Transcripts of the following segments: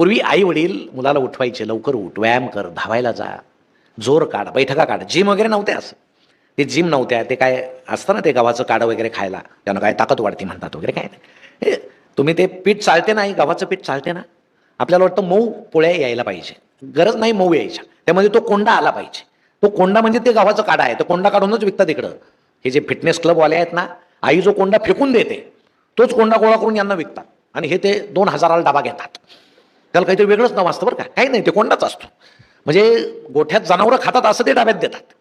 पूर्वी आई वडील मुलाला उठवायचे, लवकर उठ, व्यायाम कर, धावायला जा, जोर काढ, बैठका काढ. जिम वगैरे नव्हते असं. ते जिम नव्हत्या, ते काय असतं ना ते गव्हाचं काढं वगैरे खायला, त्यानं काय ताकद वाढते म्हणतात वगैरे, काय नाही. हे तुम्ही ते पीठ चालते ना, गव्हाचं पीठ चालते ना, आपल्याला वाटतं मऊ पोळ्या यायला पाहिजे. गरज नाही मऊ यायच्या, त्यामध्ये तो कोंडा आला पाहिजे. तो कोंडा म्हणजे ते गव्हाचं काढा आहे, तो कोंडा काढूनच विकतात इकडं. हे जे फिटनेस क्लबवाले आहेत ना, आई जो कोंडा फेकून देते तोच कोंडा गोळा करून यांना विकतात आणि हे ते 2000 डबा घेतात. त्याला काहीतरी वेगळंच नाव असतं बरं का, काही नाही, ते कोंडाच असतो. म्हणजे गोठ्यात जनावरं खातात असं ते डाब्यात देतात,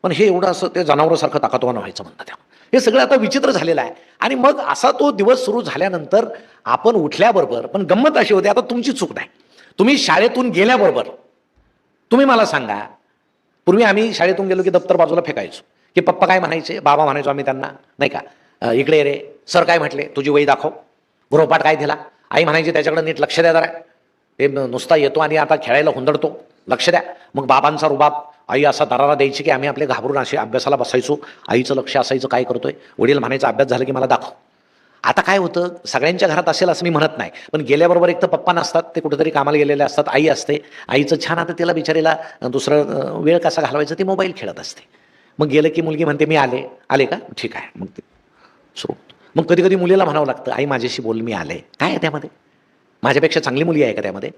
पण हे एवढं असं ते जनावरासारखं ताकदवान व्हायचं म्हणतात. हे सगळं आता विचित्र झालेलं आहे. आणि मग असा तो दिवस सुरू झाल्यानंतर आपण उठल्याबरोबर, पण गंमत अशी होते, आता तुमची चूक नाही, तुम्ही शाळेतून गेल्याबरोबर तुम्ही मला सांगा, पूर्वी आम्ही शाळेतून गेलो की दप्तर बाजूला फेकायचो, की पप्पा काय म्हणायचे, बाबा म्हणायचो आम्ही त्यांना, नाही का, इकडे रे, सर काय म्हटले, तुझी वही दाखव, गृहपाठ काय दिला, आई म्हणायची त्याच्याकडे नीट लक्ष द्या जरा, ते नुसता येतो आणि आता खेळायला हुंदडतो, लक्ष द्या. मग बाबांचा रुबाब, आई असा दरारा द्यायची की आम्ही आपले घाबरून असे अभ्यासाला बसायचो, आईचं लक्ष असायचं काय करतोय, वडील म्हणायचं अभ्यास झाला की मला दाखव. आता काय होतं, सगळ्यांच्या घरात असेल असं मी म्हणत नाही, पण गेल्याबरोबर एक तर पप्पा नसतात, ते कुठेतरी कामाला गेलेले असतात, आई असते, आईचं छान, आता तिला बिचारीला दुसरं वेळ कसा घालवायचा ती मोबाईल खेळत असते. मग गेलं की मुलगी म्हणते मी आले का, ठीक आहे, मग ते सुरू. मग कधी कधी मुलीला म्हणावं लागतं, आई माझ्याशी बोल, मी आले. काय आहे त्यामध्ये, माझ्यापेक्षा चांगली मुलगी आहे का त्यामध्ये,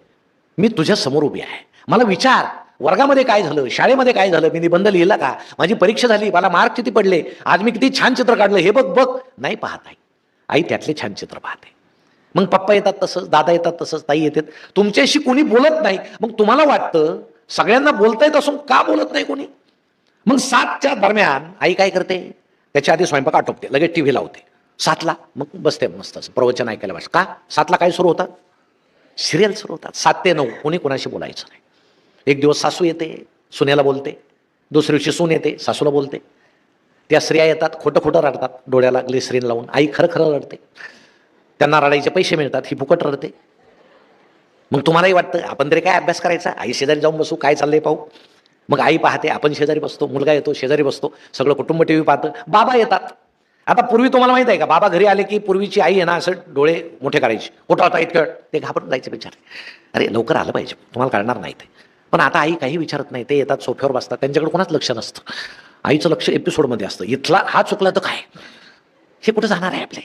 मी तुझ्या समोर उभी आहे, मला विचार, वर्गामध्ये काय झालं, शाळेमध्ये काय झालं, मी निबंध लिहिला का, माझी परीक्षा झाली, मला मार्क किती पडले, आज मी किती छान चित्र काढलं, हे बघ बघ, नाही पाहत आई त्यातले छान चित्र पाहते. मग पप्पा येतात तसंच, दादा येतात तसंच, ताई येतात, तुमच्याशी कोणी बोलत नाही. मग तुम्हाला वाटतं सगळ्यांना बोलता येत असून का बोलत नाही कोणी. मग 7च्या दरम्यान आई काय करते, त्याच्या आधी स्वयंपाक आटोपते, लगेच टीव्ही लावते. 7ला मग बसते मस्त असं प्रवचन ऐकायला बस. का 7ला काय सुरू होतात, सिरियल सुरू होतात. 7 ते 9 कोणी कोणाशी बोलायचं नाही. एक दिवस सासू येते, सुनेला बोलते, दुसऱ्या दिवशी सून येते, सासूला बोलते. त्या स्त्रिया येतात, खोटं खोटं रडतात, डोळ्याला ग्लिसरीन लावून. आई खरं खरं रडते, त्यांना रडायचे पैसे मिळतात, ही फुकट रडते. मग तुम्हालाही वाटतं आपण तरी काय अभ्यास करायचा, आई शेजारी जाऊन बसू, काय चाललंय पाहू. मग आई पाहते, आपण शेजारी बसतो, मुलगा येतो शेजारी बसतो, सगळं कुटुंब टीव्ही पाहतं. बाबा येतात. आता पूर्वी तुम्हाला माहित आहे का, बाबा घरी आले की पूर्वीची आई आहे ना, असं डोळे मोठे करायची, कुठं होता इतकं, ते घाबरून जायचे बिचारे, अरे लवकर आलं पाहिजे, तुम्हाला कळणार नाही ते. पण आता आई काही विचारत नाही, ते येतात सोफ्यावर बसतात, त्यांच्याकडे कोणाच लक्ष नसतं. आईचं लक्ष एपिसोडमध्ये असतं, इथला हा चुकला तर काय, हे कुठे जाणार आहे आपले,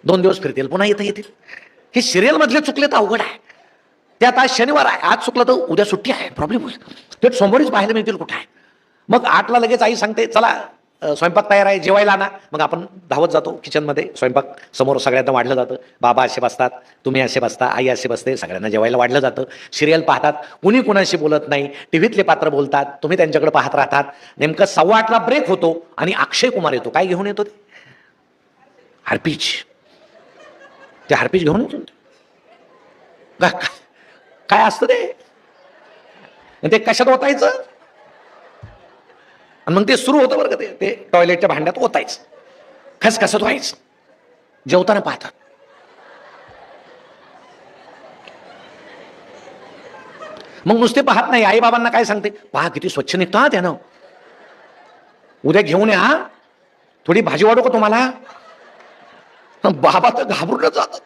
2 दिवस फिरतील पुन्हा इथं येतील. हे सिरियल मधले चुकले तर अवघड आहे. त्यात आज शनिवार आहे, आज चुकलं तर उद्या सुट्टी आहे, प्रॉब्लेम होईल. ते सोमवारीच पाहायला मिळतील कुठे आहे. मग 8ला लगेच आई सांगते चला स्वयंपाक तयार आहे, जेवायला आणा. मग आपण धावत जातो किचनमध्ये, स्वयंपाक समोर सगळ्यांना वाढलं जातं, बाबा असे बसतात, तुम्ही असे बसता, आई असे बसते, सगळ्यांना जेवायला वाढलं जातं. सिरियल पाहतात, कुणी कुणाशी बोलत नाही, टीव्हीतले पात्र बोलतात, तुम्ही त्यांच्याकडे पाहत राहतात. नेमकं 8:15ला ब्रेक होतो आणि अक्षय कुमार येतो. काय घेऊन येतो, ते हार्पिच, ते हार्पिच घेऊन येतो. काय असतं ते कशात ओतायचं, आणि मग ते सुरू होतं बरं का, ते टॉयलेटच्या भांड्यात ओतायचं, खसखसत व्हायचं, जेवताना पाहतात. मग नुसते पाहत नाही, आई बाबांना काय सांगते, पहा किती स्वच्छ निघतं हा त्यानं, उद्या घेऊन या हा, थोडी भाजी वाढू का तुम्हाला. बाबा तर घाबरूनच जातात,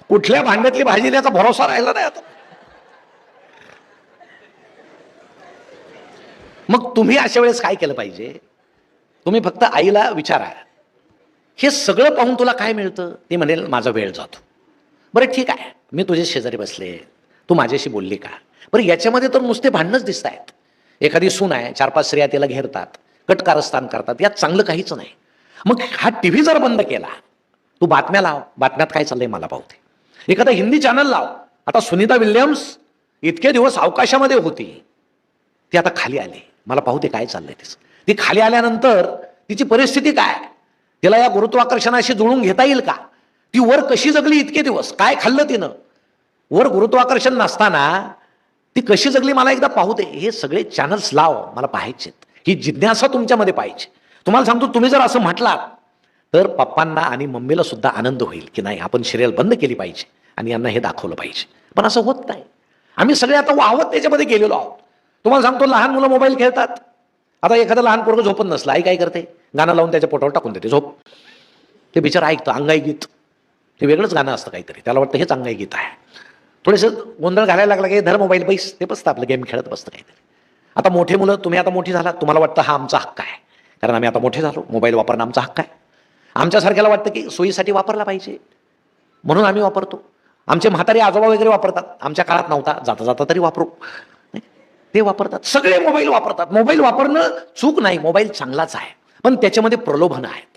कुठल्या भांड्यातली भाजी द्यायचा भरोसा राहिला नाही आता. मग तुम्ही अशा वेळेस काय केलं पाहिजे, तुम्ही फक्त आईला विचारा, हे सगळं पाहून तुला काय मिळतं. ते म्हणेल माझा वेळ जातो. बरं ठीक आहे, मी तुझ्या शेजारी बसले, तू माझ्याशी बोलली का. बरं याच्यामध्ये तर नुसते भांडणच दिसत आहेत. एखादी सून आहे, 4-5 स्त्रिया तिला घेरतात, कटकारस्थान करतात, यात चांगलं काहीच नाही. मग हा टीव्ही जर बंद केला, तू बातम्या लाव, बातम्यात काय चाललंय मला पाहू दे. एखादा हिंदी चॅनल लाव. आता सुनीता विल्यम्स इतके दिवस अवकाशामध्ये होती, ती आता खाली आली, मला पाहू दे काय चाललंय तिचं. ती खाली आल्यानंतर तिची परिस्थिती काय, तिला या गुरुत्वाकर्षणाशी जुळून घेता येईल का, ती वर कशी जगली इतके दिवस, काय खाल्लं तिनं, वर गुरुत्वाकर्षण नसताना ती कशी जगली, मला एकदा पाहू दे. हे सगळे चॅनल्स लाव, मला पाहायचे. ही जिज्ञासा तुमच्यामध्ये पाहिजे. तुम्हाला सांगतो, तुम्ही जर असं म्हटलात तर पप्पांना आणि मम्मीला सुद्धा आनंद होईल की नाही आपण सिरियल बंद केली पाहिजे आणि यांना हे दाखवलं पाहिजे. पण असं होत नाही. आम्ही सगळे आता वाहवत त्याच्यामध्ये गेलेलो आहोत. तुम्हाला सांगतो, लहान मुलं मोबाईल खेळतात. आता एखादं लहान पोरगं झोपत नसलं, आई काय करते, गाणं लावून त्याच्या पोटावर टाकून देते, झोप. ते बिचारा ऐकतं अंगाई गीत, ते वेगळंच गाणं असतं काहीतरी, त्याला वाटतं हेच अंगाई गीत आहे. थोडंसं गोंधळ घालायला लागला की धर मोबाईल पैस, ते बसतं आपलं गेम खेळत बसतं काहीतरी. आता मोठे मुलं, तुम्ही आता मोठी झाला, तुम्हाला वाटतं हा आमचा हक्क आहे, कारण आम्ही आता मोठे झालो, मोबाईल वापरणं आमचा हक्क आहे. आमच्यासारख्याला वाटतं की सोयीसाठी वापरला पाहिजे म्हणून आम्ही वापरतो. आमचे म्हातारे आजोबा वगैरे वापरतात, आमच्या काळात नव्हता, जाता जाता तरी वापरू, ते वापरतात. सगळे मोबाईल वापरतात. मोबाईल वापरणं चूक नाही, मोबाईल चांगलाच आहे, पण त्याच्यामध्ये प्रलोभन आहेत.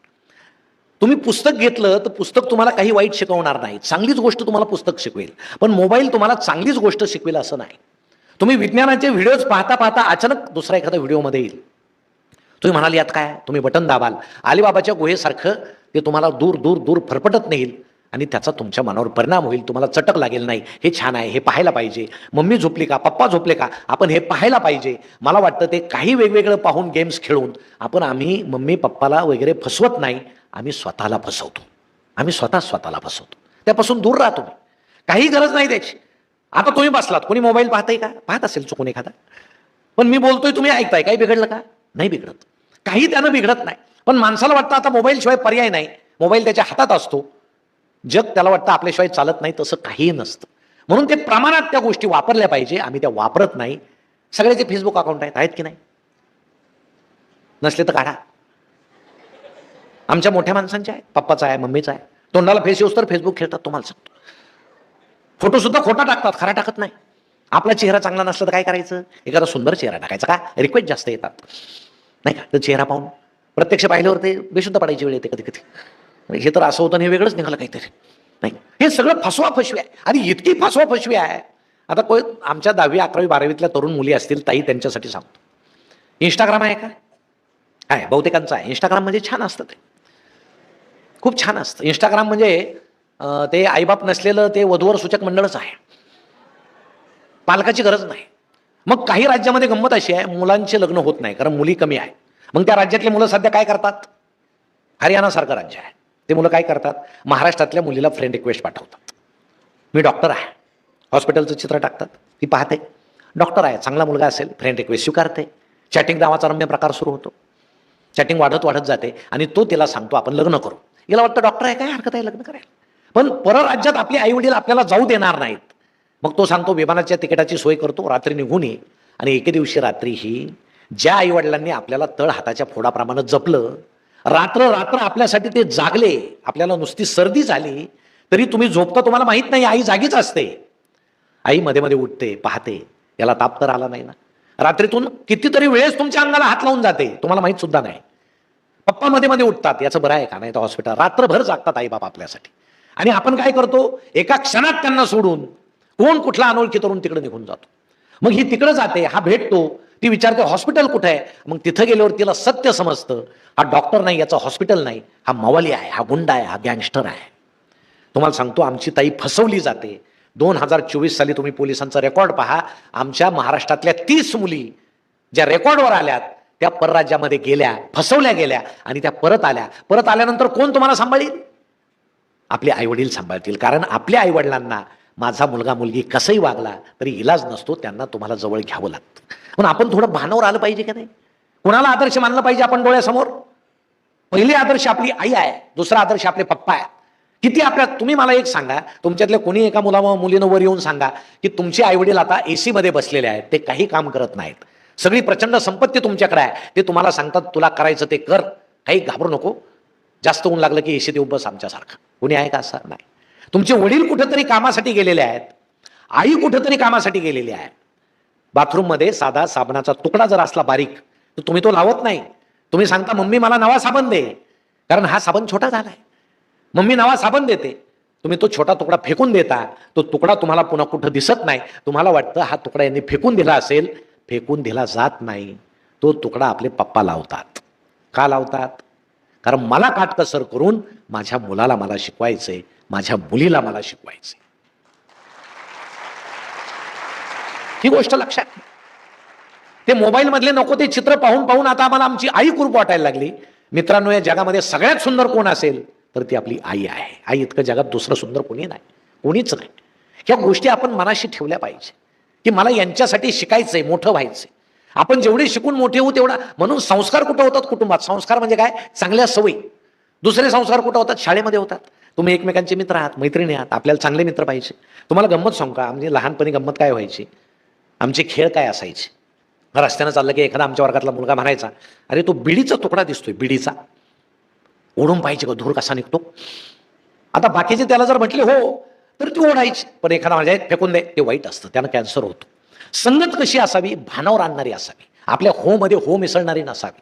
तुम्ही पुस्तक घेतलं तर पुस्तक तुम्हाला काही वाईट शिकवणार नाही, चांगलीच गोष्ट तुम्हाला पुस्तक शिकवेल, पण मोबाईल तुम्हाला चांगलीच गोष्ट शिकवेल असं नाही. तुम्ही विज्ञानाचे व्हिडिओज पाहता पाहता अचानक दुसरा एखादा व्हिडिओमध्ये येईल, तुम्ही म्हणाल यात काय, तुम्ही बटन दाबाल, अलिबाबाच्या गुहेसारखं ते तुम्हाला दूर दूर दूर फरफटत नेईल आणि त्याचा तुमच्या मनावर परिणाम होईल, तुम्हाला चटक लागेल, नाही हे छान आहे, हे पाहायला पाहिजे, मम्मी झोपली का, पप्पा झोपले का, आपण हे पाहायला पाहिजे. मला वाटतं ते काही वेगवेगळं पाहून गेम्स खेळून आम्ही मम्मी पप्पाला वगैरे फसवत नाही, आम्ही स्वतःला फसवतो, आम्ही स्वतःला फसवतो. त्यापासून दूर राहतो. काही गरज नाही त्याची. आता तुम्ही बसलात, कोणी मोबाईल पाहताय का, पाहत असेल चुकून एखादा, पण मी बोलतोय तुम्ही ऐकताय, काही बिघडलं का, नाही बिघडत, काही त्यानं बिघडत नाही. पण माणसाला वाटतं आता मोबाईल शिवाय पर्याय नाही, मोबाईल त्याच्या हातात असतो, जग त्याला वाटतं आपल्याशिवाय चालत नाही, तसं काहीही नसतं. म्हणून ते प्रमाणात त्या गोष्टी वापरल्या पाहिजे, आम्ही त्या वापरत नाही. सगळ्याचे फेसबुक अकाउंट आहेत की नाही, नसले तर काढा. आमच्या मोठ्या माणसांचे आहे, पप्पाचा आहे, मम्मीचा आहे, तोंडाला फेस येऊस तर फेसबुक खेळतात, तुम्हाला सांगतो. फोटो सुद्धा खोटा टाकतात, खरा टाकत नाही. आपला चेहरा चांगला नसला तर काय करायचं, एखादा सुंदर चेहरा टाकायचा. का रिक्वेस्ट जास्त येतात नाही का, तर चेहरा पाहून प्रत्यक्ष पाहिल्यावर ते बेशुद्ध पडायची वेळ येते कधी कधी. हे तर असं होतं, हे वेगळंच निघालं काहीतरी. नाही, हे सगळं फसवा फसवी आहे. आणि इतकी फसवा फसवी आहे, आता आमच्या 10वी 11वी 12वीतल्या तरुण मुली असतील, ताई त्यांच्यासाठी सांगतो, इंस्टाग्राम आहे का, आहे बहुतेकांचं आहे. इंस्टाग्राम म्हणजे छान असतं, ते खूप छान असतं. इंस्टाग्राम म्हणजे ते आईबाप नसलेलं ते वधूवर सूचक मंडळच आहे, पालकाची गरज नाही. मग काही राज्यामध्ये गंमत अशी आहे, मुलांचे लग्न होत नाही कारण मुली कमी आहे. मग त्या राज्यातली मुलं सध्या काय करतात, हरियाणासारखं राज्य आहे, ते मुलं काय करतात, महाराष्ट्रातल्या मुलीला फ्रेंड रिक्वेस्ट पाठवतात. मी डॉक्टर आहे, हॉस्पिटलचं चित्र टाकतात, ती पाहते डॉक्टर आहे, चांगला मुलगा असेल, फ्रेंड रिक्वेस्ट स्वीकारते. चॅटिंग नावाचा रम्य प्रकार सुरू होतो. चॅटिंग वाढत वाढत जाते आणि तो तिला सांगतो आपण लग्न करू. याला वाटतं डॉक्टर आहे, काय हरकत आहे लग्न करायला. पण परराज्यात आपले आई वडील आपल्याला जाऊ देणार नाहीत. मग तो सांगतो विमानाच्या तिकिटाची सोय करतो, रात्री निघून ये. आणि एके दिवशी रात्री ही ज्या आई वडिलांनी आपल्याला तळ हाताच्या फोडाप्रमाणे जपलं, रात्र रात्र आपल्यासाठी ते जागले, आपल्याला नुसती सर्दी झाली तरी तुम्ही झोपता, तुम्हाला माहित नाही, आई जागीच असते. आई मध्ये मध्ये उठते, पाहते याला ताप तर आला नाही ना. रात्रीतून कितीतरी वेळेस तुमच्या अंगाला हात लावून जाते, तुम्हाला माहित सुद्धा नाही. पप्पा मध्ये मध्ये उठतात, याचं बरं आहे का, नाही तर हॉस्पिटल. रात्रभर जागतात आई बाप आपल्यासाठी. आणि आपण काय करतो, एका क्षणात त्यांना सोडून कोण कुठला अनोळखी तरुण तिकडे निघून जातो. मग ही तिकडे जाते, हा भेटतो, ती विचारते हॉस्पिटल कुठे आहे. मग तिथं गेल्यावर तिला सत्य समजतं, हा डॉक्टर नाही, याचं हॉस्पिटल नाही, हा मवाली आहे, हा गुंडा आहे, हा गँगस्टर आहे. तुम्हाला सांगतो, आमची ताई फसवली जाते. 2024 साली तुम्ही पोलिसांचा रेकॉर्ड पहा, आमच्या महाराष्ट्रातल्या 30 मुली ज्या रेकॉर्डवर आल्यात त्या परराज्यामध्ये गेल्या, फसवल्या गेल्या आणि त्या परत आल्या. परत आल्यानंतर कोण तुम्हाला सांभाळील, आपले आईवडील सांभाळतील. कारण आपल्या आईवडिलांना माझा मुलगा मुलगी कसंही वागला तरी इलाज नसतो, त्यांना तुम्हाला जवळ घ्यावं लागतं. म्हणून आपण थोडं भानावर आलं पाहिजे का नाही. कुणाला आदर्श मानलं पाहिजे आपण डोळ्यासमोर. पहिले आदर्श आपली आई आहे, दुसरा आदर्श आपले पप्पा आहे. किती आपल्या, तुम्ही मला एक सांगा, तुमच्यातल्या कोणी एका मुलीनं वर येऊन सांगा की तुमचे आईवडील आता एसी मध्ये बसलेले आहेत, ते काही काम करत नाहीत, सगळी प्रचंड संपत्ती तुमच्याकडे आहे, ते तुम्हाला सांगतात तुला करायचं ते कर, काही घाबरू नको, जास्त ऊन लागलं की एसी देऊ बस आमच्यासारखं. कोणी आहे का असं? नाही. तुमचे वडील कुठेतरी कामासाठी गेलेले आहेत, आई कुठेतरी कामासाठी गेलेली आहे. बाथरूम मध्ये साधा साबणाचा तुकडा जर असला बारीक तर तुम्ही तो लावत नाही. तुम्ही सांगता मम्मी मला नवा साबण दे, कारण हा साबण छोटा झालाय. मम्मी नवा साबण देते, तुम्ही तो छोटा तुकडा फेकून देता. तो तुकडा तुम्हाला पुन्हा कुठं दिसत नाही. तुम्हाला वाटतं हा तुकडा यांनी फेकून दिला असेल. फेकून दिला जात नाही. तो तुकडा आपले पप्पा लावतात. का लावतात? कारण मला काटकसर करून माझ्या मुलाला मला शिकवायचंय, माझ्या मुलीला मला शिकवायचंय. ही गोष्ट लक्षात. ते मोबाईल मधले नको ते चित्र पाहून पाहून आता आम्हाला आमची आई कुरूप वाटायला लागली. मित्रांनो, या जगामध्ये सगळ्यात सुंदर कोण असेल तर ती आपली आई आहे. आई इतकं जगात दुसरं सुंदर कोणी नाही, कोणीच नाही. ह्या गोष्टी आपण मनाशी ठेवल्या पाहिजे की मला यांच्यासाठी शिकायचंय, मोठं व्हायचंय. आपण जेवढे शिकून मोठे होऊ तेवढा. म्हणून संस्कार कुठं होतात? कुटुंबात. संस्कार म्हणजे काय? चांगल्या सवयी. दुसरे संस्कार कुठं होतात? शाळेमध्ये होतात. तुम्ही एकमेकांचे मित्र आहात, मैत्रिणी आहात, आपल्याला चांगले मित्र पाहिजे. तुम्हाला गंमत सांगू का, म्हणजे लहानपणी गंमत काय व्हायची, आमचे खेळ काय असायचे. रस्त्यानं चाललं की एखादा आमच्या वर्गातला मुलगा म्हणायचा, अरे तो बिडीचा तुकडा दिसतोय, बिडीचा ओढून पाहिजे का, धूर कसा निघतो. आता बाकीचे त्याला जर म्हटले हो तर ती ओढायची, पण एखादा म्हणजे फेकून दे, ते वाईट असतं, त्यानं कॅन्सर होतो. संगत कशी असावी, भानावर आणणारी असावी, आपल्या हो मध्ये हो मिसळणारी नसावी.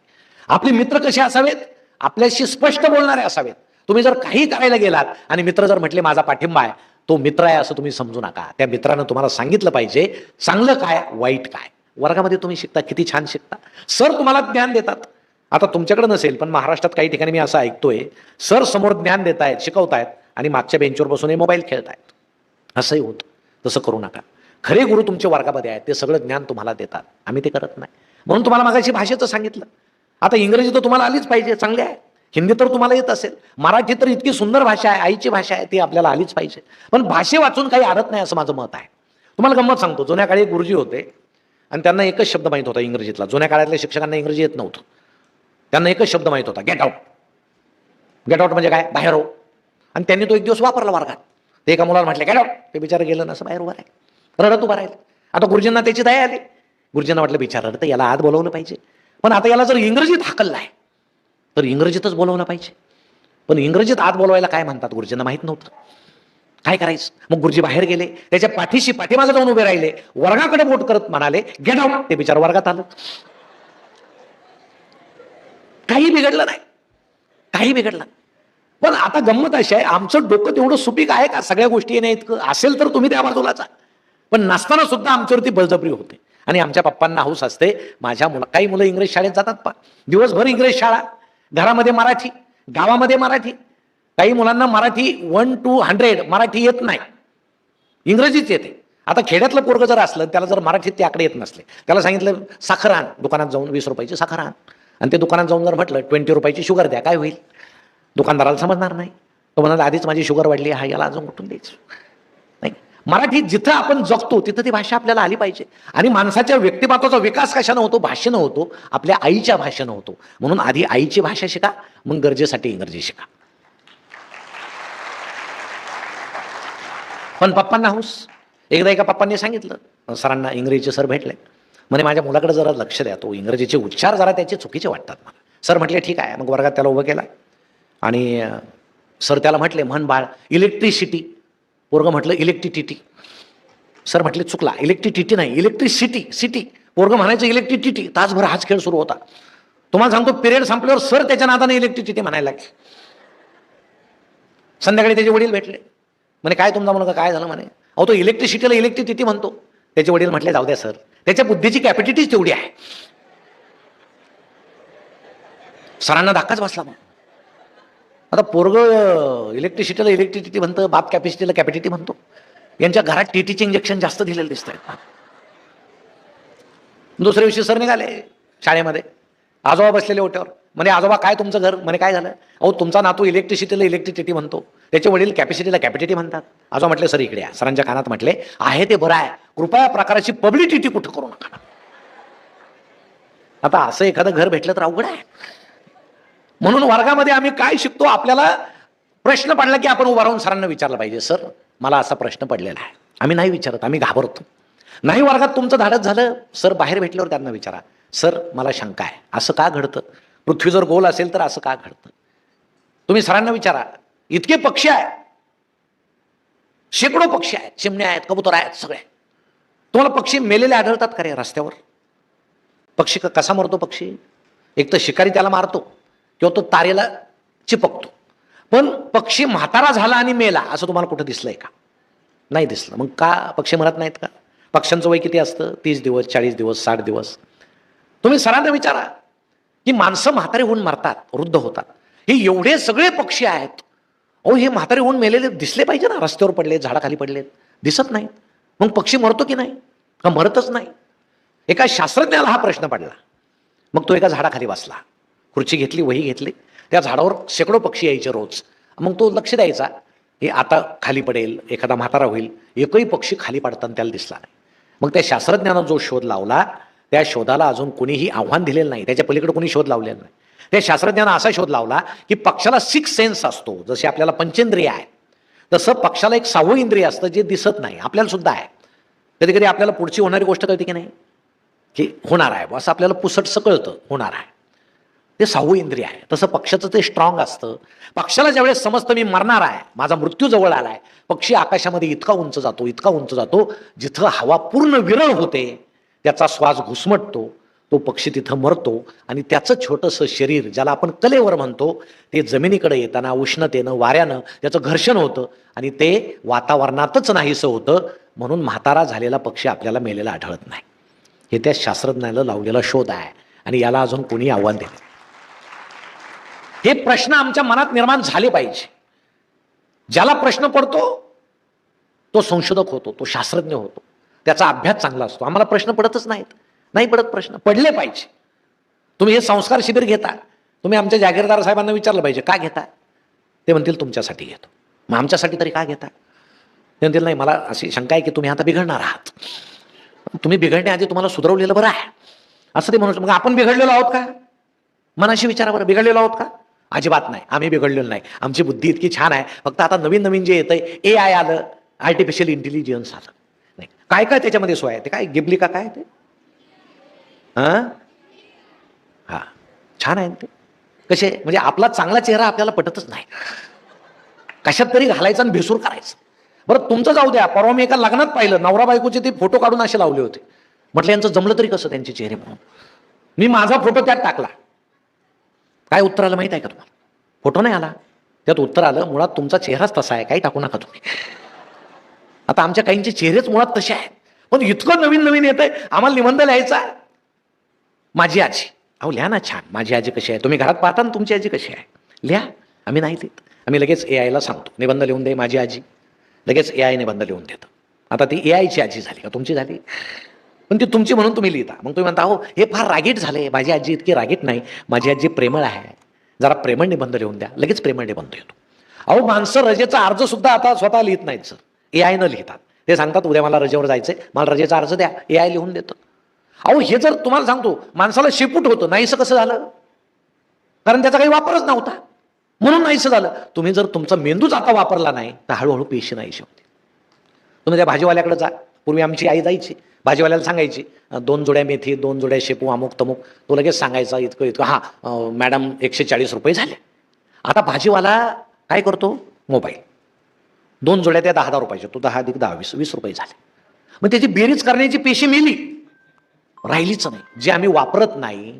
आपले मित्र कसे असावेत, आपल्याशी स्पष्ट बोलणारे असावेत. तुम्ही जर काही करायला गेलात आणि मित्र जर म्हटले माझा पाठिंबा आहे, तो मित्र आहे असं तुम्ही समजू नका. त्या मित्रानं तुम्हाला सांगितलं पाहिजे चांगलं काय वाईट काय. वर्गामध्ये तुम्ही शिकता, किती छान शिकता. सर तुम्हाला ज्ञान देतात. आता तुमच्याकडे नसेल, पण महाराष्ट्रात काही ठिकाणी मी असं ऐकतोय, सर समोर ज्ञान देत आहेत, शिकवतायत आणि मागच्या बेंचवर बसून मोबाईल खेळतायत. असंही होतं. तसं करू नका. खरे गुरु तुमच्या वर्गामध्ये आहेत, ते सगळं ज्ञान तुम्हाला देतात. आम्ही ते करत नाही. म्हणून तुम्हाला मागाशी भाषेचं सांगितलं. आता इंग्रजी तर तुम्हाला आलीच पाहिजे, चांगली आहे. हिंदी तर तुम्हाला येत असेल. मराठी तर इतकी सुंदर भाषा आहे, आईची भाषा आहे, ती आपल्याला आलीच पाहिजे. पण भाषे वाचून काही अडत नाही असं माझं मत आहे. तुम्हाला गंमत सांगतो, जुन्या काळी गुरुजी होते आणि त्यांना एकच शब्द माहीत होता इंग्रजीतला. जुन्या काळातल्या शिक्षकांना इंग्रजी येत नव्हतं. त्यांना एकच शब्द माहीत होता, गेट आउट. गेट आउट म्हणजे काय, बाहेर हो. आणि त्यांनी तो एक दिवस वापरला वर्गात. ते एका मुलाला म्हटलं गेट आउट. ते बिचारं गेलं नसं, बाहेर उभं राहील, रडत उभं राहील. आता गुरुजींना त्याची दया आली. गुरुजींना वाटलं बिचारा रडतं, याला आत बोलवलं पाहिजे. पण आता याला जर इंग्रजीत हाकलला आहे तर इंग्रजीतच बोलवलं पाहिजे. पण इंग्रजीत आत बोलवायला काय म्हणतात गुरुजींना माहित नव्हतं. काय करायचं. मग गुरुजी बाहेर गेले, त्याच्या पाठीशी पाठीमागे जाऊन उभे राहिले, वर्गाकडे बोट करत म्हणाले गेट आउट. ते बिचार वर्गात आलं. काही बिघडलं नाही, काही बिघडलं. पण आता गंमत अशी आहे, आमचं डोकं तेवढं सुपीक आहे का सगळ्या गोष्टी येण्या इतकं. असेल तर तुम्ही त्या बाजूलाचा. पण नसताना सुद्धा आमच्यावरती बळजबरी होते. आणि आमच्या पप्पांना हौस असते, माझ्या काही मुलं इंग्रज शाळेत जातात पा, दिवसभर इंग्रज शाळा, घरामध्ये मराठी, गावामध्ये मराठी. काही मुलांना मराठी 1 to 100 मराठी येत नाही, इंग्रजीच येते. आता खेड्यातलं पोरग जर असलं, त्याला जर मराठीत ते आकडे येत नसले, त्याला सांगितलं साखर आण, दुकानात जाऊन 20 रुपयाची साखर आण. आणि ते दुकानात जाऊन जर म्हटलं 20 रुपयाची शुगर द्या, काय होईल. दुकानदाराला समजणार नाही. तो म्हणाला आधीच माझी शुगर वाढली, हा याला अजून कुठून द्यायचं. नाही, मराठी जिथं आपण जगतो तिथं ती भाषा आपल्याला आली पाहिजे. आणि माणसाच्या व्यक्तिमत्वाचा विकास कशानं होतो, भाषेनं होतो, आपल्या आईच्या भाषेनं होतो. म्हणून आधी आईची भाषा शिका, मग गरजेसाठी इंग्रजी शिका. पण पप्पांना हौस. एकदा एका पप्पांनी सांगितलं सरांना, इंग्रजीचे सर भेटले, म्हणे माझ्या मुलाकडे जरा लक्ष द्या, तो इंग्रजीचे उच्चार जरा त्याचे चुकीचे वाटतात मला. सर म्हटले ठीक आहे. मग वर्गात त्याला उभं केला आणि सर त्याला म्हटले म्हण बाळ इलेक्ट्रिसिटी. पोरगं म्हटलं इलेक्ट्रिसिटी. सर म्हटले चुकला, इलेक्ट्रिसिटी नाही, इलेक्ट्रिसिटी सिटी. पोरगं म्हणायचं इलेक्ट्रिसिटी. तासभर हाच खेळ सुरू होता. तुम्हाला सांगतो, पिरियड संपल्यावर सर त्याच्या नादाने इलेक्ट्रिसिटी म्हणायला लागले. संध्याकाळी त्याचे वडील भेटले, म्हणे काय तुमचा मुलगा काय झालं. म्हणे अहो तो इलेक्ट्रिसिटीला इलेक्ट्रिसिटी म्हणतो. त्याचे वडील म्हटले जाऊ द्या सर, त्याच्या बुद्धीची कॅपॅसिटीच तेवढी आहे. सरांना धक्काच बसला. मग आता पोरग इलेक्ट्रिसिटीला इलेक्ट्रिसिटी म्हणतं, बाप कॅपॅसिटीला कॅपॅसिटी म्हणतो. यांच्या घरात टीटीचे इंजेक्शन जास्त दिलेले दिसत आहेत. दुसऱ्या दिवशी सर निघाले शाळेमध्ये, आजोबा बसलेले ओट्यावर. म्हणे आजोबा काय तुमचं घर. म्हणे काय झालं. अहो तुमचा नातू इलेक्ट्रिसिटीला इलेक्ट्रिसिटी म्हणतो, त्याचे वडील कॅपॅसिटीला कॅपॅसिटी म्हणतात. आजोबा म्हटले सर इकडे या. सरांच्या कानात म्हटले आहे ते बरं आहे, कृपया प्रकाराची पब्लिसिटी कुठं करू नका. आता असं एखादं घर भेटलं तर अवघड आहे. म्हणून वर्गामध्ये आम्ही काय शिकतो, आपल्याला प्रश्न पडला की आपण उभा राहून सरांना विचारलं पाहिजे, सर मला असा प्रश्न पडलेला आहे. आम्ही नाही विचारत, आम्ही घाबरतो. नाही वर्गात तुमचं धाडस झालं, सर बाहेर भेटल्यावर त्यांना विचारा, सर मला शंका आहे, असं का घडतं. पृथ्वी जर गोल असेल तर असं का घडतं. तुम्ही सरांना विचारा. इतके पक्षी आहेत, शेकडो पक्षी आहेत, चिमण्या आहेत, कबूतर आहेत, सगळे. तुम्हाला पक्षी मेलेले आढळतात का रे रस्त्यावर. पक्षी कसा मरतो पक्षी. एक तर शिकारी त्याला मारतो किंवा तो तारेला चिपकतो. पण पक्षी म्हातारा झाला आणि मेला असं तुम्हाला कुठं दिसलंय का. नाही दिसलं. मग का पक्षी मरत नाहीत का. पक्ष्यांचं वय किती असतं, 30 दिवस 40 दिवस 60 दिवस. तुम्ही सरांना विचारा की माणसं म्हातारे होऊन मरतात, वृद्ध होतात, हे एवढे सगळे पक्षी आहेत. अहो हे म्हातारे होऊन मेलेले दिसले पाहिजे ना. रस्त्यावर पडलेत, झाडाखाली पडलेत, दिसत नाहीत. मग पक्षी मरतो की नाही, का मरतच नाही. एका शास्त्रज्ञाला हा प्रश्न पडला. मग तो एका झाडाखाली बसला, खुर्ची घेतली, वही घेतली, त्या झाडावर शेकडो पक्षी यायचे रोज. मग तो लक्ष द्यायचा, हे आता खाली पडेल, एखादा म्हातारा होईल. एकही पक्षी खाली पडताना त्याला दिसला नाही. मग त्या शास्त्रज्ञानं जो शोध लावला, त्या शोधाला अजून कोणीही आव्हान दिलेलं नाही, त्याच्या पलीकडे कोणी शोध लावलेला नाही. त्या शास्त्रज्ञानं असा शोध लावला की पक्षाला 6 सेन्स असतो, जसे आपल्याला पंचेंद्रिय आहे तसं पक्षाला एक 6वं इंद्रिय असतं जे दिसत नाही, आपल्याला सुद्धा आहे. कधी कधी आपल्याला पुढची होणारी गोष्ट कळते की नाही, की होणार आहे असं आपल्याला पुसटसं कळतं, होणार आहे, ते 6वं इंद्रिय आहे. तसं पक्षाचं ते स्ट्रॉंग असतं. पक्षाला ज्यावेळेस समजतं मी मरणार आहे, माझा मृत्यू जवळ आलाय, पक्षी आकाशामध्ये इतका उंच जातो, इतका उंच जातो, जिथं हवा पूर्ण विरळ होते, त्याचा श्वास घुसमटतो, तो पक्षी तिथं मरतो आणि त्याचं छोटंसं शरीर ज्याला आपण कलेवर म्हणतो ते जमिनीकडे येताना उष्णतेनं वाऱ्यानं त्याचं घर्षण होतं आणि ते वातावरणातच नाहीसं होतं. म्हणून म्हातारा झालेला पक्षी आपल्याला मेलेला आढळत नाही. हे त्या शास्त्रज्ञाला लावलेला शोध आहे आणि याला अजून कोणी आव्हान दिले. हे प्रश्न आमच्या मनात निर्माण झाले पाहिजे. ज्याला प्रश्न पडतो तो संशोधक होतो, तो शास्त्रज्ञ होतो, त्याचा अभ्यास चांगला असतो. आम्हाला प्रश्न पडतच नाहीत, नाही पडत प्रश्न, पडले पाहिजे. तुम्ही हे संस्कार शिबिर घेता, तुम्ही आमच्या जागीरदार साहेबांना विचारलं पाहिजे का घेता. ते म्हणतील तुमच्यासाठी घेतो. मग आमच्यासाठी तरी का घेता. ते म्हणतील नाही मला अशी शंका आहे की तुम्ही आता बिघडणार आहात, तुम्ही बिघडण्याआधी तुम्हाला सुधरवलेलं बरं आहे असं ते म्हणू. मग आपण बिघडलेलो आहोत का, मनाशी विचारा बरं, बिघडलेलो आहोत का. अजिबात नाही, आम्ही बिघडलेलो नाही, आमची बुद्धी इतकी छान आहे. फक्त आता नवीन नवीन जे येतंय AI आलं, आर्टिफिशियल इंटेलिजन्स आलं, नाही काय काय त्याच्यामध्ये सोय आहे. ते काय गिबली का काय ते हा छान आहे ते. कसे म्हणजे आपला चांगला चेहरा आपल्याला पटतच नाही, कशात तरी घालायचं आणि भेसूर करायचं. बरं तुमचं जाऊ द्या, परवा मी एका लग्नात पाहिलं, नवरा बायकोचे ते फोटो काढून असे लावले होते. म्हटलं यांचं जमलं तरी कसं त्यांचे चेहरे म्हणून. मी माझा फोटो त्यात टाकला. काय उत्तर आलं माहित आहे का तुम्हाला. फोटो नाही आला, त्यात उत्तर आलं मुळात तुमचा चेहराच तसा आहे, काही टाकू नका तुम्ही. आता आमच्या काहींचे चेहरेच मुळात तसे आहेत, पण इतकं नवीन नवीन येतंय. आम्हाला निबंध लिहायचा, माझी आजी. अहो लिहा ना छान, माझी आजी कशी आहे. तुम्ही घरात पाहता ना तुमची आजी कशी आहे, लिहा. आम्ही नाही लिहित, आम्ही लगेच AIला सांगतो निबंध लिहून दे माझी आजी, लगेच AI निबंध लिहून देतं. आता ती AIची आजी झाली का तुमची झाली, पण ती तुमची म्हणून तुम्ही लिहिता. मग तुम्ही म्हणता अहो हे फार रागीट झाले, माझी आजी इतकी रागीट नाही, माझी आजी प्रेमळ आहे, जरा प्रेमळ निबंध लिहून द्या, लगेच प्रेमळ निबंध येतो. अहो माणसं रजेचा अर्ज सुद्धा आता स्वतः लिहित नाहीत सर, AI न लिहितात. ते सांगतात उद्या मला रजेवर जायचंय, मला रजेचा अर्ज द्या, AI लिहून देतं. अहो हे जर तुम्हाला सांगतो माणसाला शेपूट होतं, नाहीसं कसं झालं, कारण त्याचा काही वापरच नव्हता म्हणून नाहीसं झालं. तुम्ही जर तुमचा मेंदूच आता वापरला नाही तर हळूहळू पेशी नाहीशी होते. तुम्ही त्या भाजीवाल्याकडे जा, पूर्वी आमची आई जायची भाजीवाल्याला सांगायची 2 जोड्या मेथी, 2 जोड्या शेपू, अमुक तमुक, तो लगेच सांगायचा इतकं इतकं. हां मॅडम 140 रुपये झाले. आता भाजीवाला काय करतो, मोबाईल, 2 जोड्या त्या 10-10 रुपयाच्या, तो 10 अधिक 10 20 रुपये झाले. मग त्याची बेरीज करण्याची पेशी मेली, राहिलीच नाही. जे आम्ही वापरत नाही,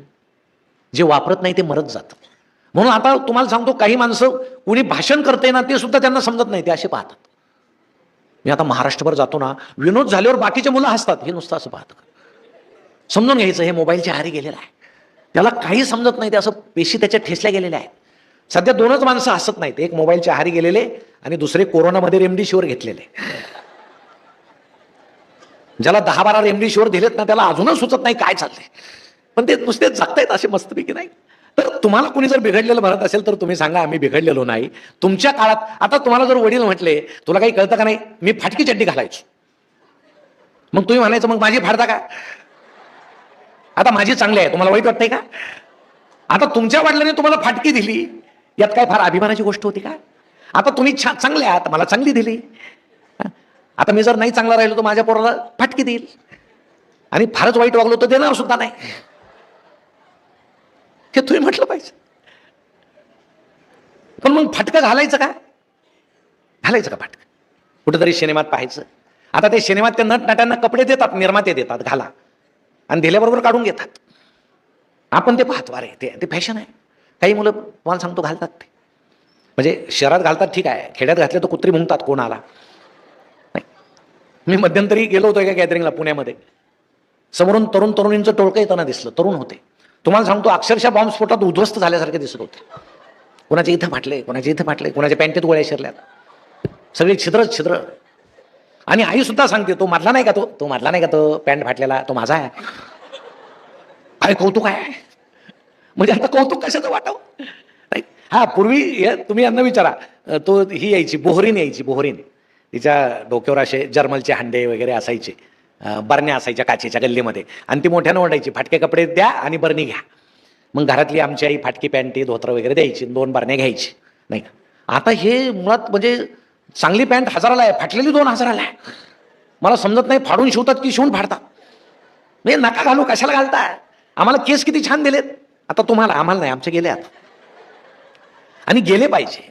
जे वापरत नाही ते मरत जातं. म्हणून आता तुम्हाला सांगतो काही माणसं कुणी भाषण करते ना ते सुद्धा त्यांना समजत नाही, ते असे पाहतात. मी आता महाराष्ट्रभर जातो ना, विनोद झाल्यावर बाकीचे मुलं हसतात, हे नुसतं असं पाहतं. समजून घ्यायचं हे मोबाईलच्या आहारी गेलेलं आहे, त्याला काही समजत नाही, ते असं पेशी त्याच्या ठेसल्या गेलेल्या आहेत. सध्या 2च माणसं हसत नाहीत, एक मोबाईलच्या आहारी गेलेले आणि दुसरे कोरोनामध्ये रेमडेसिवीर घेतलेले. ज्याला 10-12 रेमडेसिवीर दिलेत ना त्याला अजूनच सुचत नाही काय चाललंय, पण ते नुसते जगतायत असे मस्तपैकी. नाही तर तुम्हाला कोणी जर बिघडलेलं भरत असेल तर तुम्ही सांगा आम्ही बिघडलेलो नाही. तुमच्या काळात आता तुम्हाला जर वडील म्हटले तुला काही कळतं का नाही, मी फाटकी चड्डी घालायचो, मग तुम्ही म्हणायचं मग माझी फाडता का, आता माझी चांगली आहे, तुम्हाला वाईट वाटतंय का. आता तुमच्या वडिलांनी तुम्हाला फाटकी दिली, यात काय फार अभिमानाची गोष्ट होती का. आता तुम्ही चांगले आहात, मला चांगली दिली. आता मी जर नाही चांगला राहिलो तर माझ्या पोराला फाटकी देईल, आणि फारच वाईट वागलो तर देणार सुद्धा नाही. हे तुम्ही म्हटलं पाहिजे. पण मग फाटकं घालायचं का, घालायचं का फाटकं, कुठेतरी सिनेमात पाहायचं. आता ते सिनेमात त्या नटनट्यांना कपडे देतात, निर्माते देतात, घाला, आणि दिल्याबरोबर काढून घेतात. आपण ते पाहतो, अरे ते फॅशन आहे. काही मुलं तुम्हाला सांगतो घालतात ते, म्हणजे शहरात घालतात ठीक आहे, खेड्यात घातले तर कुत्री मुंगतात कोणाला. मी मध्यंतरी गेलो होतो एका गॅदरिंगला पुण्यामध्ये, समोरून तरुण तरुणींचं टोळकं येताना दिसलं. तरुण होते, तुम्हाला सांगतो अक्षरशः बॉम्बस्फोटात उद्ध्वस्त झाल्यासारखे दिसत होते. कोणाच्या इथं फाटले, कोणाच्या इथं फाटले, कोणाच्या पॅन्टीत गोळ्या शिरल्यात, सगळे छिद्रच छिद्र. आणि आई सुद्धा सांगते तो मारला नाही का, तो मारला नाही का, तो पॅन्ट फाटलेला तो माझा आहे. काय कौतुक आहे, म्हणजे आता कौतुक कशाचं वाटावं. हा पूर्वी तुम्ही यांना विचारा, तो ही यायची बोहरीन, यायची बोहरीन, तिच्या डोक्यावर असे जर्मलचे हंडे वगैरे असायचे, बरण्या असायच्या काचेच्या गल्लीमध्ये, आणि ती मोठ्यानं ओरडायची फाटके कपडे द्या आणि बरणी घ्या. मग घरातली आमची आई फाटकी पॅन्टी धोतर वगैरे द्यायची, 2 बरण्या घ्यायची, नाही का. आता हे मुळात म्हणजे चांगली पॅन्ट 1000ला आहे, फाटलेली 2000ला आहे. मला समजत नाही, फाडून शिवतात की शिवून फाडतात. म्हणजे नका घालू, कशाला घालताय. आम्हाला केस किती छान दिलेत. आता तुम्हाला, आम्हाला नाही, आमचे गेले आता. आणि गेले पाहिजे.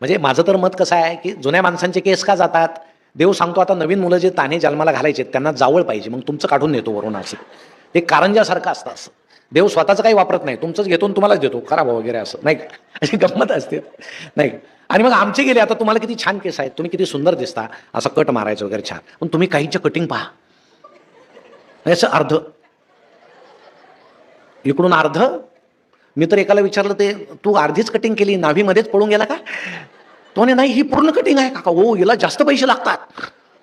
म्हणजे माझं तर मत कसं आहे की जुन्या माणसांचे केस का जातात. देव सांगतो आता नवीन मुलं जे ताने जन्माला घालायचे त्यांना जावळ पाहिजे, मग तुमचं काढून देतो वरून. असं ते कारंजासारखं असतं. असं देव स्वतःचं काही वापरत नाही, तुमचंच घेतो तुम्हालाच देतो, खराब वगैरे असं नाही का. अशी गंमत असते नाही. आणि मग आमचे गेले, आता तुम्हाला किती छान केस आहेत, तुम्ही किती सुंदर दिसता, असं कट मारायचं वगैरे छान. पण तुम्ही काहींचं कटिंग पहा, असं अर्ध इकडून अर्ध. मी तर एकाला विचारलं, ते तू अर्धीच कटिंग केली, नाभीमध्येच पळून गेला का. तो नाही, ही पूर्ण कटिंग आहे काका. हो, हिला जास्त पैसे लागतात,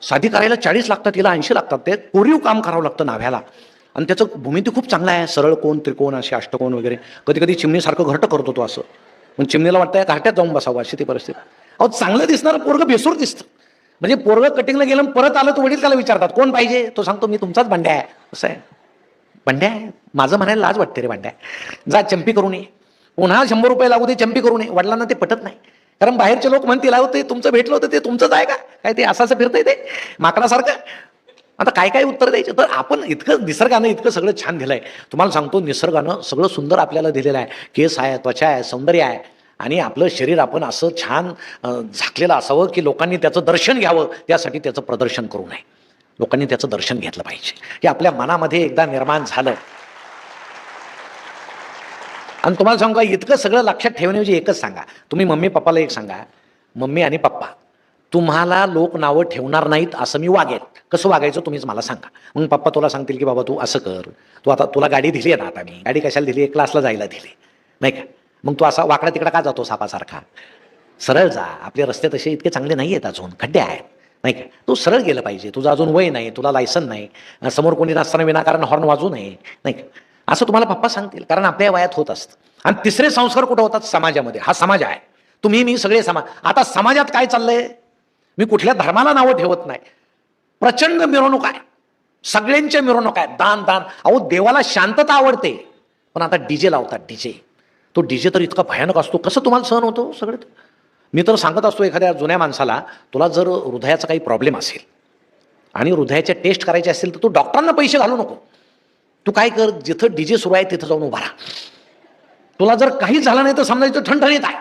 साधी करायला 40 लागतात, हिला 80 लागतात. ते कोरीव काम करावं लागतं नाभ्याला. आणि त्याचं भूमिती खूप चांगला आहे, सरळ कोण, त्रिकोण, असे अष्टकोन वगैरे. कधी कधी चिमणीसारखं घरटं करतो तो असं. पण चिमणीला वाटतं घरट्यात जाऊन बसावं, अशी ती परिस्थिती. अहो, चांगलं दिसणारं पोरगं बेसूर दिसतं. म्हणजे पोरगं कटिंगला गेलं परत आलं तर वडील त्याला विचारतात कोण पाहिजे. तो सांगतो मी तुमचाच भांड्या आहे. असं आहे, भांड्या आहे. माझं म्हणायला लाज वाटते रे भांड्या. जा चंपी करून ये, पुन्हा 100 रुपये लागू दे, चंपी करून ये. वडिलांना ते पटत नाही, कारण बाहेरचे लोक म्हणतील अहो ते तुमचं भेटलं होतं ते तुमचंच आहे का काय, ते असं फिरतंय ते माकडासारखं. आता काय काय उत्तर द्यायचं. तर आपण इतकं निसर्गानं इतकं सगळं छान दिलंय. तुम्हाला सांगतो, निसर्गानं सगळं सुंदर आपल्याला दिलेलं आहे. केस आहे, त्वचा आहे, सौंदर्य आहे. आणि आपलं शरीर आपण असं छान झाकलेलं असावं की लोकांनी त्याचं दर्शन घ्यावं. त्यासाठी त्याचं प्रदर्शन करू नये, लोकांनी त्याचं दर्शन घेतलं पाहिजे. हे आपल्या मनामध्ये एकदा निर्माण झालं. आणि तुम्हाला सांगू का, इतकं सगळं लक्षात ठेवण्याऐवजी एकच सांगा. तुम्ही मम्मी पप्पाला एक सांगा, मम्मी आणि पप्पा तुम्हाला लोक नावं ठेवणार नाहीत असं मी वागेल. कसं वागायचं तुम्हीच मला सांगा. मग पप्पा तुला सांगतील की बाबा तू असं कर, तू आता तुला गाडी दिली आहे ना, आता मी गाडी कशाला दिली आहे, क्लासला जायला दिली नाही का. मग तू असा वाकडा तिकडा का जातो सापासारखा, सरळ जा. आपले रस्ते तसे इतके चांगले नाही आहेत, अजून खड्डे आहेत नाही का. तू सरळ गेलं पाहिजे, तुझं अजून वय नाही, तुला लायसन नाही, समोर कोणी नसताना विनाकारण हॉर्न वाजू नये नाही का. असं तुम्हाला पप्पा सांगतील, कारण आपल्या वयात होत असतं. आणि तिसरे संस्कार कुठं होतात, समाजामध्ये. हा समाज आहे, तुम्ही मी सगळे समाज. आता समाजात काय चाललंय, मी कुठल्या धर्माला नावं ठेवत नाही, प्रचंड मिरवणूक आहे, सगळ्यांच्या मिरवणूक आहे, दान दान. अहो, देवाला शांतता आवडते, पण आता डीजे लावतात. डीजे, तो डीजे तर इतका भयानक असतो, कसं तुम्हाला सहन होतो सगळं. मी तर सांगत असतो एखाद्या जुन्या माणसाला, तुला जर हृदयाचा काही प्रॉब्लेम असेल आणि हृदयाच्या टेस्ट करायचे असेल तर तू डॉक्टरांना पैसे घालू नको. तू काय कर, जिथं डीजे सुरू आहे तिथं जाऊन उभा राहा. तुला जर काही झालं नाही तर समजायचं ठणठणीत आहे,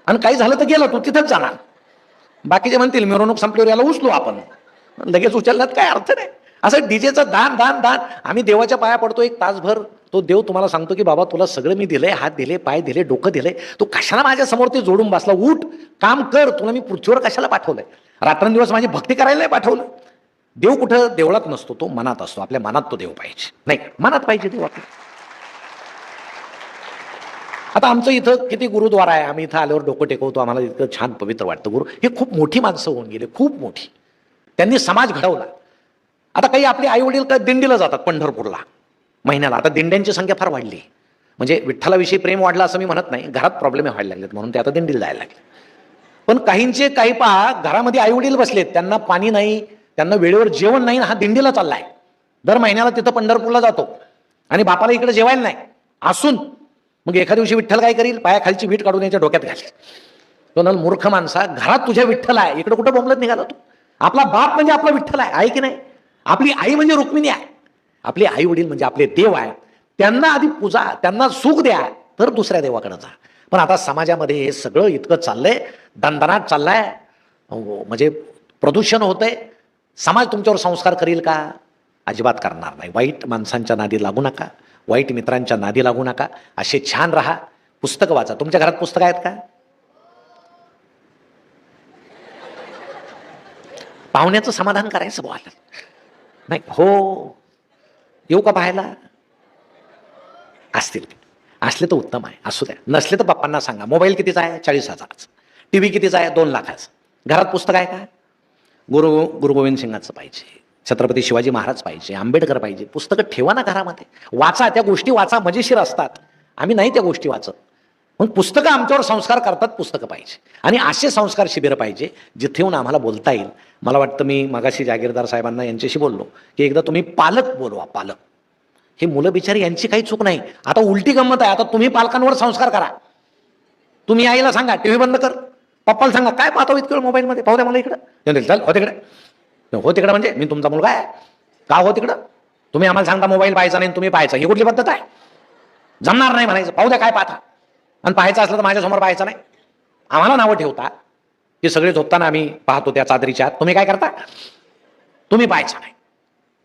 आणि काही झालं तर गेलं तू तिथंच जाणार. बाकीचे म्हणतील मिरवणूक संपल्यावर याला उचलू आपण, लगेच उचलण्यात काय अर्थ नाही. असं डीजेचं दान दान दान. आम्ही देवाच्या पाया पडतो 1 तासभर. तो देव तुम्हाला सांगतो की बाबा तुला सगळं मी दिलंय, हात दिले, पाय दिले, डोकं दिलंय, तू कशाला माझ्या समोर ते जोडून बसला. उठ, काम कर. तुला मी पृथ्वीवर कशाला पाठवलंय, रात्रंदिवस माझी भक्ती करायला नाही पाठवलं. देव कुठं देवळात नसतो, तो मनात असतो. आपल्या मनात तो देव पाहिजे नाही, मनात पाहिजे देव आपल्या. आता आमचं इथं किती गुरुद्वारा आहे, आम्ही इथं आल्यावर डोकं टेकवतो, आम्हाला इतकं छान पवित्र वाटतं. गुरु हे खूप मोठी माणसं होऊन गेले, खूप मोठी. त्यांनी समाज घडवला. आता काही आपले आई वडील काय दिंडीला जातात पंढरपूरला महिन्याला. आता दिंड्यांची संख्या फार वाढली, म्हणजे विठ्ठलाविषयी प्रेम वाढलं असं मी म्हणत नाही, घरात प्रॉब्लेम व्हायला लागलेत म्हणून ते आता दिंडीला जायला लागले. पण काहींचे काही पहा, घरामध्ये आई वडील बसलेत, त्यांना पाणी नाही, त्यांना वेळेवर जेवण नाही, हा दिंडीला चाललाय. दर महिन्याला तिथं पंढरपूरला जातो आणि बापाला इकडे जेवायला नाही असून. मग एखाद्या दिवशी विठ्ठल काय करील, पायाखालची वीट काढून याच्या डोक्यात घालेल. तो नल मूर्ख माणसा, घरात तुझ्या विठ्ठल आहे, इकडे कुठं बोंबलत निघाला तू. आपला बाप म्हणजे आपला विठ्ठल आहे की नाही. आपली आई म्हणजे रुक्मिणी आहे. आपले आई वडील म्हणजे आपले देव आहे. त्यांना आधी पूजा, त्यांना सुख द्या, तर दुसऱ्या देवाकडे जा. पण आता समाजामध्ये हे सगळं इतकं चाललंय, दणदणाट चाललाय, म्हणजे प्रदूषण होतंय. समाज तुमच्यावर संस्कार करील का, अजिबात करणार नाही. वाईट माणसांच्या नादी लागू नका, वाईट मित्रांच्या नादी लागू नका. असे छान राहा, पुस्तकं वाचा. तुमच्या घरात पुस्तकं आहेत का. पाहुण्याचं समाधान करायचं बोला नाही. हो, येऊ का पाहायला, असतील असले तर उत्तम आहे, असू द्या. नसले तर पप्पांना सांगा. मोबाईल कितीचा आहे, 40,000चा. टीव्ही कितीचा आहे, 2 लाखाचा. घरात पुस्तक आहे का. गुरु गोविंद सिंगाचं पाहिजे, छत्रपती शिवाजी महाराज पाहिजे, आंबेडकर पाहिजे. पुस्तकं ठेवा ना घरामध्ये, वाचा. त्या गोष्टी वाचा, मजेशीर असतात. आम्ही नाही त्या गोष्टी वाचत. मग पुस्तकं आमच्यावर संस्कार करतात, पुस्तकं पाहिजे. आणि असे संस्कार शिबिर पाहिजे जिथे येऊन आम्हाला बोलता येईल. मला वाटतं मी मगाशी जागीरदार साहेबांना यांच्याशी बोललो की एकदा तुम्ही पालक बोलवा, पालक. ही मुलं बिचारी यांची काही चूक नाही. आता उलटी गंमत आहे. आता तुम्ही पालकांवर संस्कार करा. तुम्ही आईला सांगा टीव्ही बंद कर, पप्पाला सांगा काय पाहतो इतकं मोबाईलमध्ये, पाहू द्या मला इकडं. चल हो तिकडे. हो तिकडं म्हणजे मी तुमचा मुलगा आहे का? हो तिकडं. तुम्ही आम्हाला सांगता मोबाईल पाहायचा नाही तुम्ही पाहायचा, ही कुठली पद्धत आहे? जमणार नाही म्हणायचं, पाहू द्या काय पाहता. आणि पाहायचं असलं तर माझ्यासमोर पाहायचं नाही. आम्हाला नावं ठेवता की सगळे झोपताना आम्ही पाहतो त्या चादरीच्या आत, तुम्ही काय करता? तुम्ही पाहायचं नाही.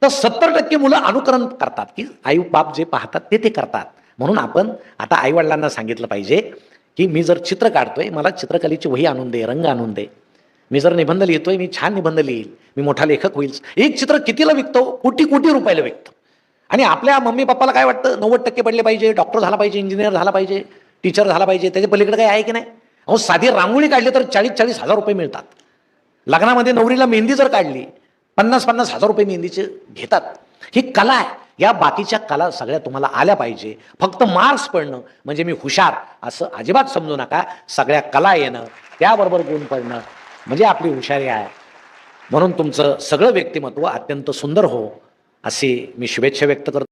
तर 70% मुलं अनुकरण करतात की आई बाप जे पाहतात ते करतात. म्हणून आपण आता आई वडिलांना सांगितलं पाहिजे की मी जर चित्र काढतोय, मला चित्रकलेची वही आणून दे, रंग आणून दे. मी जर निबंध लिहितोय, मी छान निबंध लिहील, मी मोठा लेखक होईल. एक चित्र कितीला विकतो? कोटी कोटी रुपयाला विकतो. आणि आपल्या मम्मी पप्पाला काय वाटतं? 90% पडले पाहिजे, डॉक्टर झाला पाहिजे, इंजिनियर झाला पाहिजे, टीचर झाला पाहिजे. त्याच्या पलीकडे काही आहे की नाही? अहो साधी रांगोळी काढली तर 40-40 हजार रुपये मिळतात. लग्नामध्ये नवरीला मेहंदी जर काढली 50-50 हजार रुपये मेहंदीचे घेतात. ही कला आहे. या बाकीच्या कला सगळ्या तुम्हाला आल्या पाहिजे. फक्त मार्क्स पडणं म्हणजे मी हुशार असं अजिबात समजू नका. सगळ्या कला येणं, त्याबरोबर गुण पडणं म्हणजे आपली हुशारी आहे. म्हणून तुमचं सगळं व्यक्तिमत्व अत्यंत सुंदर हो अशी मी शुभेच्छा व्यक्त करतो.